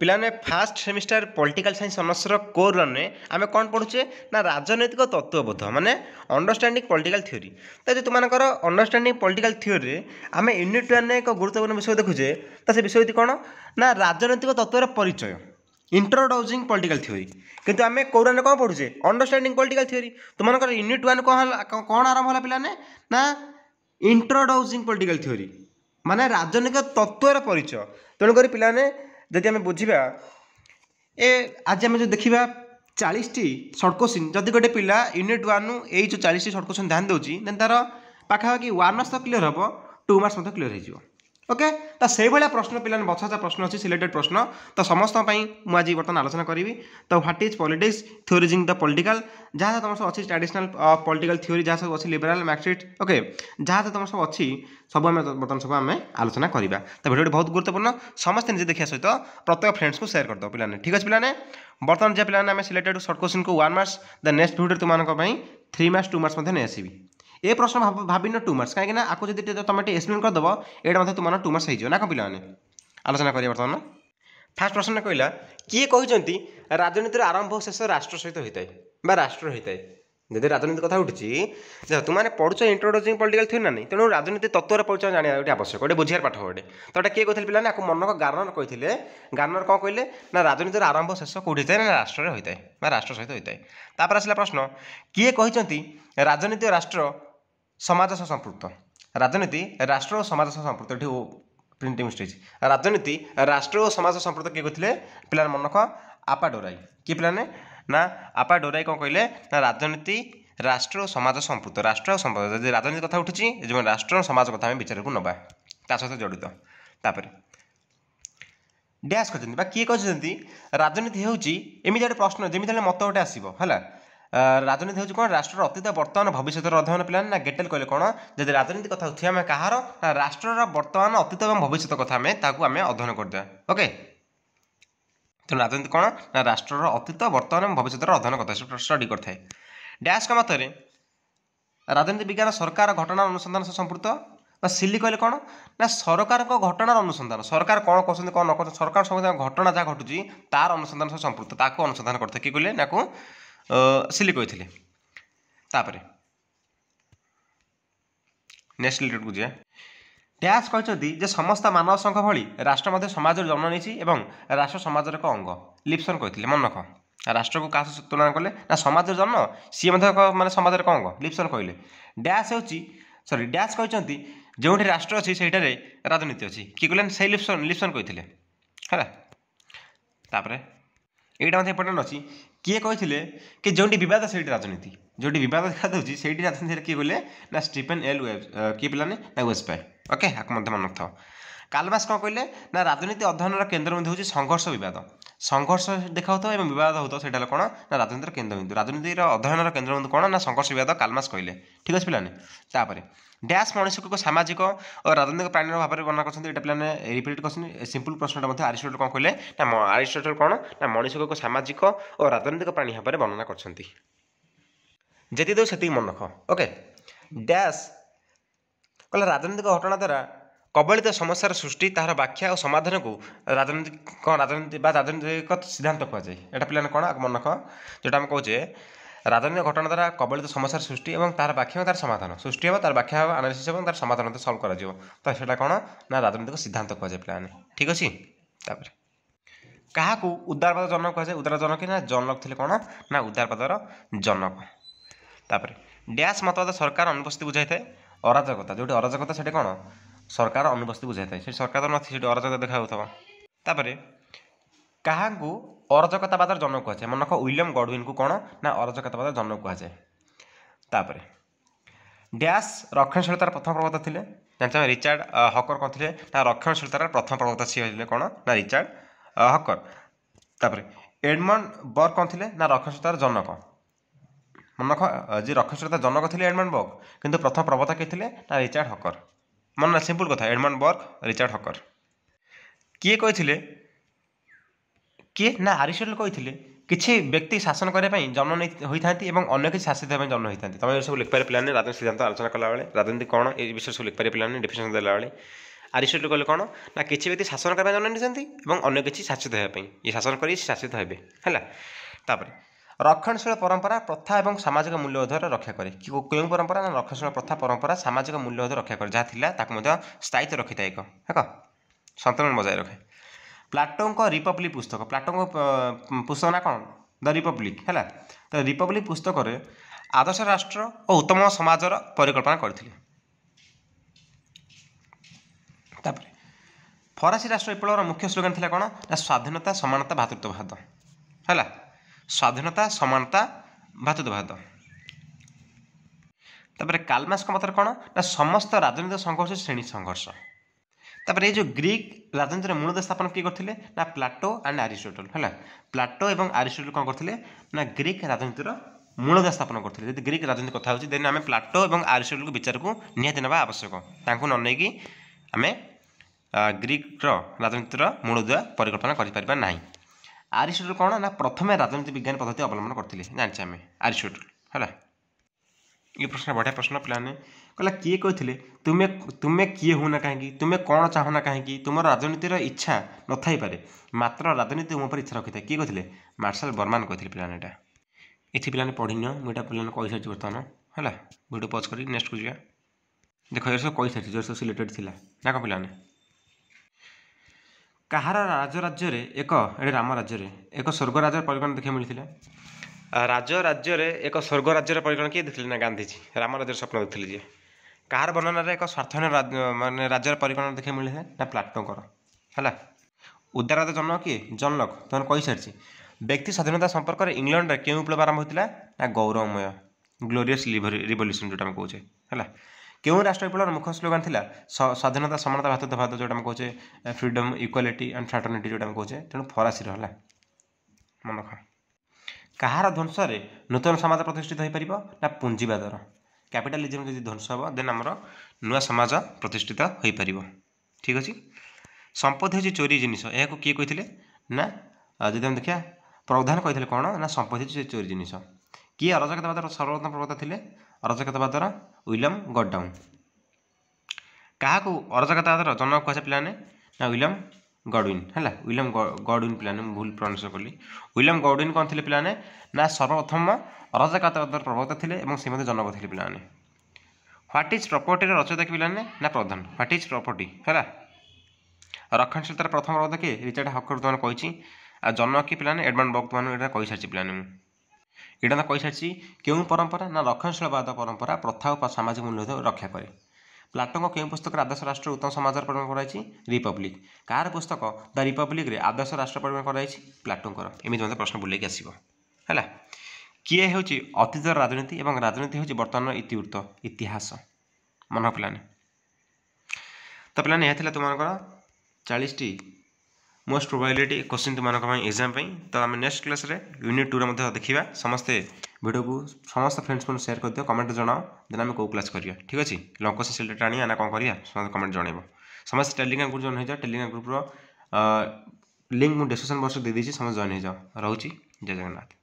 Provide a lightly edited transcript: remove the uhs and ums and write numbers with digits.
पिलाने first semester political science ऑनर्सर core रन में आम कौन पढ़ुचे ना राजनैतिक तत्वबोध माने अंडरस्टैंडिंग पॉलिटिकल थ्योरी। तो जो तुमकर अंडरस्टैंडिंग पॉलिटिकल थ्योरी आम यूनिट वन एक गुरुत्वपूर्ण विषय देखुचे तो से विषय कौन ना राजनैतिक तत्वर परिचय इंट्रोड्यूसिंग पॉलिटिकल थ्योरी। किंतु आम कोर रन कौन पढ़ुचे अंडरस्टैंडिंग पॉलिटिकल थ्योरी। तुमकर यूनिट वन कौन आरंभ है पिलाने ना इंट्रोड्यूसिंग पॉलिटिकल थ्योरी माने राजनैतिक तत्वर परिचय। तेणुक पिलाने जदि आम बुझा ए आज आम जो देखा 40टी सर्ट क्वेश्चन जदि गोटे पिला यूनिट वन ये जो 40टी सर्ट क्वेश्चन ध्यान दूसरी देन तार पाखापाखि 1 मार्क्स तो क्लीयर हम 2 मार्क्स क्लीयर हो ओके। तो से भाया प्रश्न पिलाने बछा प्रश्न अच्छी सिलेक्टेड प्रश्न तो समस्त मुझे बर्तमान आलोचना करी। तो what is politics theorising the political जहाँ तुम सब अच्छी ट्रेडिशनल पॉलिटिकल थ्योरी जहाँ सब अच्छी लिबराल मार्क्सिट ओके जहाँ तुम सब अच्छी सब आम बर्तमान सब आम आलोचना करवा। तो भिडियो बहुत गुरुत्वपूर्ण समस्ते निजे देखा सहित प्रत्येक फ्रेंड्स को शेयर करदे पिलाने ठीक अच्छे पिलाने। बर्तमान जब पिलाने आम सिलेक्टेड सर्ट क्वेश्चन को 1 मार्क्स द नेक्स्ट भिडियो तुम 3 मार्क्स 2 मार्क्स नहीं आसबि। ये प्रश्न भाविन 2 मार्क्स कहीं आपको जब तुम एक्सप्लेन करदेव ये तुम 2 मार्क्स हो ना कौन पिलाने आलोचना करिए। बर्तमान फास्ट प्रश्न कहला किए कहते राजनीतिर आरंभ शेष राष्ट्र सहित होता है राष्ट्र होता है। जब राजनीति कथा उठी तुमने पढ़ुच इंट्रोड्यूसिंग पॉलिटिकल थ्योरी ना नहीं तेणु राजनीति तत्वर परिचय जाना गोटे आवश्यक गोटे बुझार पाठ गोटे। तो ये किए कहते पिलाने आपको मनक गार्नर कहते गार्नर कौन कहले ना राजनीतिर आरंभ शेष कौटी होता है ना राष्ट्र होता है राष्ट्र सहित होता है। तापर आसला प्रश्न किए कहते राजनीति राष्ट्र समाज सह संपृक्त राजनीति राष्ट्र और समाज सह संपृक्त ये प्रिंटिंग मिस्टेक राजनीति राष्ट्र और समाज संपृक्त किए कहते पिला मनक आपा डोराई किए पिलाने ना आपा डोराई कौन कहले ना राजनीति राष्ट्र और समाज संपृक्त राष्ट्र और समाज जब राजनीति कथा उठी जो राष्ट्र और समाज कथा विचार को नवा ता सहित जड़ित। तापर डैश कहते किए कहते राजनीति होमती गोटे प्रश्न जमी मत गोटे आसो है राजनीति हूँ कौन राष्ट्र अतीत वर्तमान भविष्य अध्ययन पिलाने ना गेटेल कहले कौन जब राजनीति कथा उठे आम कहार ना राष्ट्र वर्तमान अतीत और भविष्य कथा आम अध्ययन करदे ओके। तो राजनीति कौन ना राष्ट्र अतीत वर्तमान और भविष्य अध्ययन करता स्टडी करता है। डैश का मत राजनीति विज्ञान सरकार घटना अनुसंधान से संपृक्त सिली कहले कौन ना सरकार घटनार अनुसंधान सरकार कौन कहते कौन न कर सरकार सब घटना जहाँ घटुची तार अनुसंधान से संपृक्त ताको अनुसंधान करते किए कहले ना को सिली कहते। तापर नेक्स्ट लिटेड बुझे डैश कहते समस्त मानव संघ भली राष्ट्र मध्य समाज जन्म नहीं राष्ट्र समाज एक अंग लिप्सन कहते मन रख राष्ट्र को क्या तुलना कले ना समाज जन्म सी मानने समाज एक अंग लिप्सन कहले। डैश सॉरी डैश कहते जो राष्ट्र अच्छी से राजनीति अच्छी किए कहले से लिप्सन लिप्सन कहते है। तापर यहाँ इंपोर्टेंट अच्छी किए कहते कि जो बद से राजनीति जो बद देखा दूसरी से राजनीति किए कहले ना स्टीफेन एल किए पिलाने ना वेस्पाय ओके आपको मन रखा। कालमास कौन कहले ना राजनीति अध्ययन केन्द्र बिंदु हूँ संघर्ष बद संघर्ष देखा होता है बद होता है कौन ना राजनीतिर केन्द्र बिंदु राजनीतिर अध्ययन केन्द्र बिंदु कौन ना संघर्ष बद कालमास कहले ठीक अच्छे पिलाने। तापर डैश मनुष्य को सामाजिक और राजनीतिक प्राणी भाव में वर्णना करते पिलाने रिपीट कर सिंपल प्रश्न आरिस्टोटल कौन कहले ना आरिस्टोटल कौन ना मनुष्य को सामाजिक और राजनीतिक प्राणी भाव में वर्णना करछंती जेति दो सेति मन रख ओके। डैश कहला राजनीतिक घटना द्वारा कबलित समस्यार सृष्टि तार व्याख्या और समाधान को राजनीतिक कौन राजनीतिक सिद्धांत कहुए यहाँ पिलाने कौन मन रख जोटा आम कहे राजनीतिक घटना द्वारा कबलित समस्यार सृष्टि और तार व्याख्या और तार समाधान सृष्टि हो तार व्याख्या एनालिसिस और तार समाधान सल्व कर तो से कौन ना राजनीतिक सिद्धांत कहुए पिलाने ठीक अच्छे। तापर क्या उदारवाद जनक कहुए उदार जनक ना जनक थे कौन ना उदारवादर जनक। तापर डैश मतवाद सरकार अनुपस्थिति बुझाई था अराजकता जो अराजकता से कौन सरकार अनुपस्थिति बुझाई था से सरकार तो नहीं अराजकता देखा। तापर क्या अराजकतावादर जनक कहुए मन रख विलियम गॉडविन को कौन ना अराजकतावादर जनक कहुए। तापर डैश रक्षणशीलतार प्रथम प्रवक्ता थे जानते रिचार्ड हकर कौन थे ना रक्षणशीलतार प्रथम प्रवक्ता सी कौन ना रिचार्ड हकर। तापर एडमंड बर्ग कौन थे ना रक्षणशीलतार जनक मन रख जी रक्षणशीलता जनक थे एडमंड बर्ग किंतु प्रथम प्रवक्ता किए थे ना रिचार्ड हकर मन सिंपल कथा एडमंड बर्ग रिचार्ड हकर। किए कहते किए ना आरिस्टोटल कहते किसी व्यक्ति शासन करने जन्म नहीं होता अन्य किसी शासित जन्म होता तुम ये सब लिखिपारे पिलाने राजनीति सिद्धांत आलोचना कला बेले राजनीति कौन ये विषय सब लिखिपारे पिलाने डिफिनेशन देला बेले ଆରିଷ୍ଟୋଟଲ କହିଲେ କ'ଣ ନା କିଛି ବ୍ୟକ୍ତି ଶାସନ କରିବା ଜନ୍ମ ନେଇଛନ୍ତି ଏବଂ ଅନ୍ୟ କିଛି ଶାସିତ ହେବା ପାଇଁ ଇଏ ଶାସନ କରି ଶାସିତ ହେବେ ହେଲା। ତାପରେ ରକ୍ଷଣଶୀଳ ପରମ୍ପରା ପ୍ରଥା ଏବଂ ସାମାଜିକ ମୂଲ୍ୟବୋଧର ରକ୍ଷା କରେ। କେଉଁ ପରମ୍ପରା ନା ରକ୍ଷଣଶୀଳ ପ୍ରଥା ପରମ୍ପରା ସାମାଜିକ ମୂଲ୍ୟବୋଧ ରକ୍ଷା କରେ ଯାହା ଥିଲା ତାକୁ ମଧ୍ୟ ସ୍ଥାୟିତ୍ୱ ରଖିଥାଏ ଏକ ସନ୍ତୁଳନ ବଜାୟ ରଖେ। ପ୍ଲାଟୋଙ୍କ ରିପବ୍ଲିକ୍ ପୁସ୍ତକ ପ୍ଲାଟୋଙ୍କ ପୁସ୍ତକ ନା କ'ଣ ଦ ରିପବ୍ଲିକ୍ ହେଲା। ତ ରିପବ୍ଲିକ୍ ପୁସ୍ତକରେ ଆଦର୍ଶ ରାଷ୍ଟ୍ର ଓ ଉତ୍ତମ ସମାଜର ପରିକଳ୍ପନା କରିଥିଲେ। ତାପରେ ଫରାସୀ ରାଷ୍ଟ୍ର ବିପ୍ଳବର ମୁଖ୍ୟ ସ୍ଲୋଗାନ ଥିଲା କ'ଣ ନା ସ୍ୱାଧୀନତା ସମାନତା ଭାତୃତ୍ୱବାଦ ହେଲା। ସ୍ୱାଧୀନତା ସମାନତା ଭାତୃତ୍ୱବାଦ। ତାପରେ କାଲମାର୍କ୍ସଙ୍କ ମତରେ କ'ଣ ନା ସମସ୍ତ ରାଜନୈତିକ ସଂଘର୍ଷ ଶ୍ରେଣୀ ସଂଘର୍ଷ। ତାପରେ ଏଇ ଯେଉଁ ଗ୍ରୀକ୍ ରାଜନୀତିର ମୂଳଦୁଆ ସ୍ଥାପନ କିଏ କରିଥିଲେ ନା ପ୍ଲାଟୋ ଆଣ୍ଡ ଆରିଷ୍ଟୋଟଲ ହେଲା। ପ୍ଲାଟୋ ଏବଂ ଆରିଷ୍ଟୋଟଲ କ'ଣ କରିଥିଲେ ନା ଗ୍ରୀକ୍ ରାଜନୀତିର ମୂଳଦୁଆ ସ୍ଥାପନ କରିଥିଲେ। ଯଦି ଗ୍ରୀକ୍ ରାଜନୀତି କଥା ହେଉଛି ଦେନ୍ ଆମେ ପ୍ଲାଟୋ ଏବଂ ଆରିଷ୍ଟୋଟଲକୁ ବିଚାରକୁ ନିହାତି ନେବା ଆବଶ୍ୟକ। ତାଙ୍କୁ ନ ନେଇକି ଆମେ ଗ୍ରୀକ୍ର ରାଜନୀତିର ମୂଳଦୁଆ ପରିକଳ୍ପନା କରିପାରିବା ନାହିଁ। ଆରିଷ୍ଟୋଟଲ କ'ଣ ନା ପ୍ରଥମେ ରାଜନୀତି ବିଜ୍ଞାନ ପଦ୍ଧତି ଅବଲମ୍ବନ କରିଥିଲେ ଜାଣିଛେ ଆମେ ଆରିଷ୍ଟୋଟଲ ହେଲା। ये प्रश्न बढ़िया प्रश्न पिलाने कहला किए कहते तुमे तुमे किए होना कहीं तुमे कौन चाहना कहीं तुम राजनीतिर इच्छा न थाई पारे मात्र राजनीति तुम इच्छा रखी था किए कहते मार्शल बर्मान कहते पिलाने एटा ये पिलाने पढ़ी नियो मुझे पिलाने कही सारी बर्तमान है वीडियो पज कर नेक्स्ट को जा देख ये सब कही सारी जो सब सिलेक्टेड थिला ना कौन पिलाने कहार राजराज्य एक राम राज्य एक स्वर्ग राज्य परिकल्पना देखा मिलता राज राज्य एक स्वर्ग राज्य परिकल्पना किए देखते ना गांधीजी राम राज्य स्वप्न देखते जी कहार वर्णन एक स्वार्थहीन मानने राज्य परिकल्पना देखा मिले ना प्लाटोंकर है उदारवाद जन्म किए जन लक तुम कही सारी व्यक्ति स्वाधीनता संपर्क में इंग्लैंड के विप्लव आरंभ होता ना गौरवमय ग्लोरीयस रिवोल्यूशन जोटा आम कहे है क्यों राष्ट्र विप्लव मुख्य स्लोगान था स्वाधीनता समानता भातृत्ववाद जोटा आम कहे फ्रीडम इक्वालिटी एंड फ्राटर्निटी जोटा आम कहे तेणु फरासी है मन रख कहार ध्वंस नूतन समाज प्रतिष्ठित हो पार ना पुंजीवादर कैपिटालिज्म जो ध्वंस हम देन आमर नुआ समाज प्रतिष्ठित हो पार ठीक अच्छे संपत्ति हूँ चोरी जिनिस यह किए कहते ना जब हम देखा प्रधान कहते कौन ना संपत्ति हूँ चोरी जिनिस किए अराजकतावादर सर्वप्रथम प्रवक्ता थे अराजकतावादर विलियम गॉडडाउन क्या अराजकतावादर जनक कह पाने ना विलियम गॉडविन है विलियम गॉडविन पाने भूल प्रोनाउंस कली विलियम गॉडविन कौन थे पाने ना सर्वप्रथम अराजकतावादर प्रवक्ता थे से जनक थे पाने ह्वाट इज प्रॉपर्टी रचयिता कि पाने ना प्रधान ह्वाट इज प्रॉपर्टी है रक्षणशीलतार प्रथम प्रवक्ता किए रिचार्ड हकर तुम कही जनक कि पाने एडमंड बक तुम कही सारी पाने मुझे तो कही सारी क्यों परंपरा ना रक्षणशीलवाद परंपरा प्रथा और सामाजिक मूल्य रक्षा करे प्लाटों के पुस्तक आदर्श राष्ट्र उत्तम समाज परिमाण कराई रिपब्लिक कार पुस्तक द रिपब्लिक रे आदर्श राष्ट्र परिमाण कराई प्लाटोंकर एमती मतलब प्रश्न बुलेक आसो है किए हूँ अतीत राजनीति और राजनीति हूँ बर्तमान इतिवृत्त इतिहास मन पाने तो पाने यह तुम 40 मोस्ट प्रोबेबिलिटी क्वेश्चन तुम एग्जाम तो आम नेक्स्ट क्लास रे यूनिट 2 रे देखा समस्ते वीडियो को समस्त फ्रेंड्स को शेयर कर दियो कमेंट जनाओ देन आम कौ क्लास करिया ठीक अच्छे लंग क्वेश्चन सिलेक्ट आनी ना कौन करिया समस्त कमेंट जनइब समस्त टेलीग्राम ग्रुप जॉइन हो जाओ टेलीग्राम ग्रुप लिंक मुझे डिस्क्रिप्शन बॉक्स दे दीजिए समस्त जॉइन हो जाओ रोची जय जगन्नाथ।